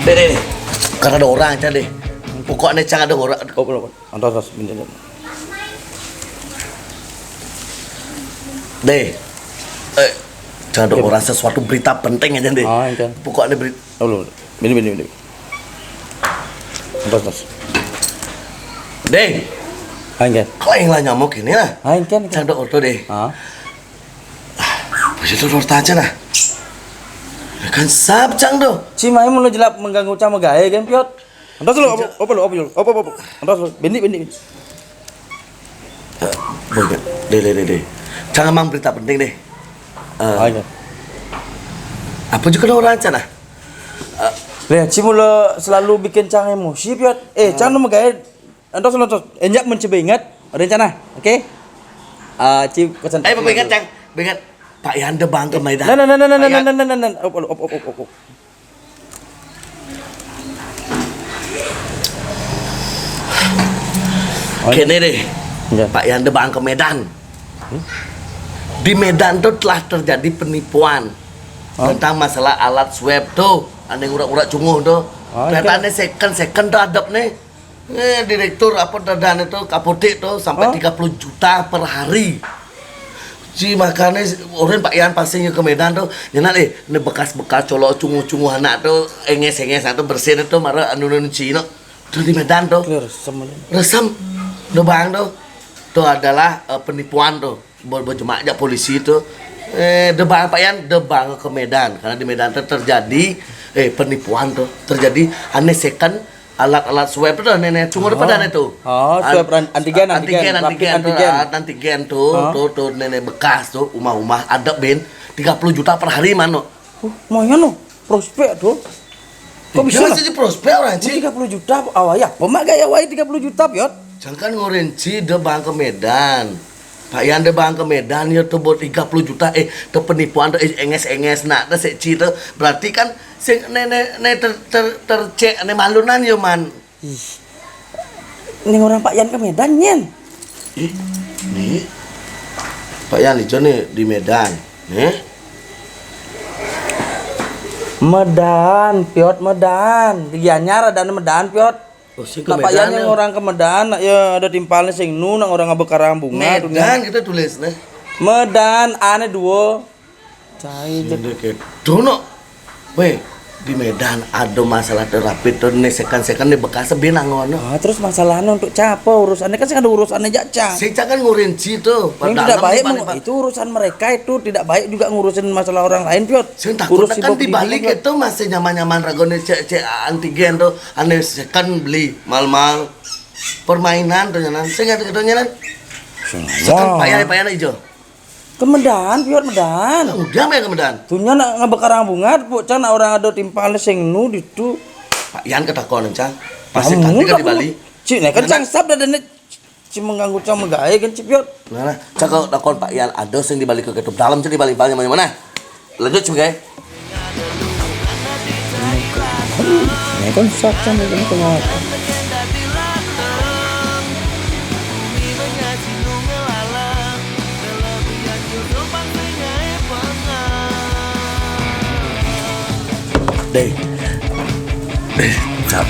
Deh, karena ada orang aja deh. Pokoknya jangan ada orang. Oh, belum. Antos, bentar. Deh, jangan ada orang sesuatu berita penting aja deh. Ah, kan. Pokoknya berita. Oh, belum. Ini. Antos. Deh, Ain kan. kau yang lah nyamuk ini lah. Ain kan. Jangan ada ordo deh. Ah. Begitu ordo aja lah. Kan sab cang do. Si Mai mau jelap mengganggu sama gaya kan, Piot. Antos lu, apa lu? Antos lu, bendi. Boleh, deh. Jangan mang berita penting deh. Ain kan. Apa juga ada orang aja lah. Lihat, si mula selalu bikin Cang emosi, Piot. Cang nama gaya. Antos. Enjak mencoba ingat rencana, oke? Ci pesan. Bapak ingat cang, ingat Pak Yanda bang ke Medan. Nah. Op. Kene deh, Ya. Pak Yanda bang ke Medan. Di Medan tuh telah terjadi penipuan tentang masalah alat swab tuh, ada yang urak-urak cunguh tuh. Ternyata nih second tuh adab nih. Direktur apa dan itu kapodik tuh sampai 30 juta per hari. Si makanya orang Pak Yan pastinya ke Medan tuh, jangan ini bekas-bekas colok cunguh anak tuh, enges tuh bersih tuh marah anu Cina tuh di Medan tuh. Resam, tuh bang tuh adalah penipuan tuh, berjemaah aja polisi tuh. Debang Pak Yan, debang ke Medan karena di Medan tuh terjadi penipuan tuh, terjadi aneh second alat-alat swab itu nenek cungur pada itu. Swab antigen tuh nenek bekas tuh rumah ada ben 30 juta per hari mano. Monya no prospek tuh. Kok bisa jadi prospek orang sih 30 juta awaya. Pemak gaya awaya 30 juta Piot. Jangan ngorenci de bang ke Medan. Pak Yan de bang ke Medan ya tuh buat 30 juta tuh penipuan tuh enges nak tuh seci tuh berarti kan sing nenek tercek ne malunan yo man. Ini orang Pak Yan ke Medan nyen. Nih. Pak Yan itu nih di Medan, nih. Medan, Piot Medan. Dianyar ada Medan Piot. Nah, Pak Yan yang orang ke Medan, ya ada timpalnya sing nu nang orang ngabekarang bunga. Medan kita tulis nih. Medan ane duo. Cai dono. Weh, di Medan ada masalah terapi tuh nih sekan nih bekas benang ngono. Terus masalahnya untuk apa urusannya kan sih ada urusannya Jacang. Sing jangan ngurinci tuh. Yang tidak baik itu urusan mereka itu tidak baik juga ngurusin masalah orang lain Piot. Sing takutnya kan dibalik itu masih nyaman ragone cek antigen tuh aneh sekan beli mal permainan tuh nyanan. Sing ada gitu nyanan. Sekan payah ijo. Ke Medan, Piot Medan. Udah ya ke Medan. Tunya nak ngabekarang bunga, Cang orang ada timpalnya sing nu itu. Pak Yan ketakon Cang. Pasti tadi kan di Bali. Cik, nek kan Cang sab dan ci mengganggu Cang megaya kan Piot. Nah, Cang kalau takon Pak Yan ada sing di Bali ke ketup dalam di Bali mana? Lanjut sebagai. Nek kan sab Cang dengan tengah. Deh, cap.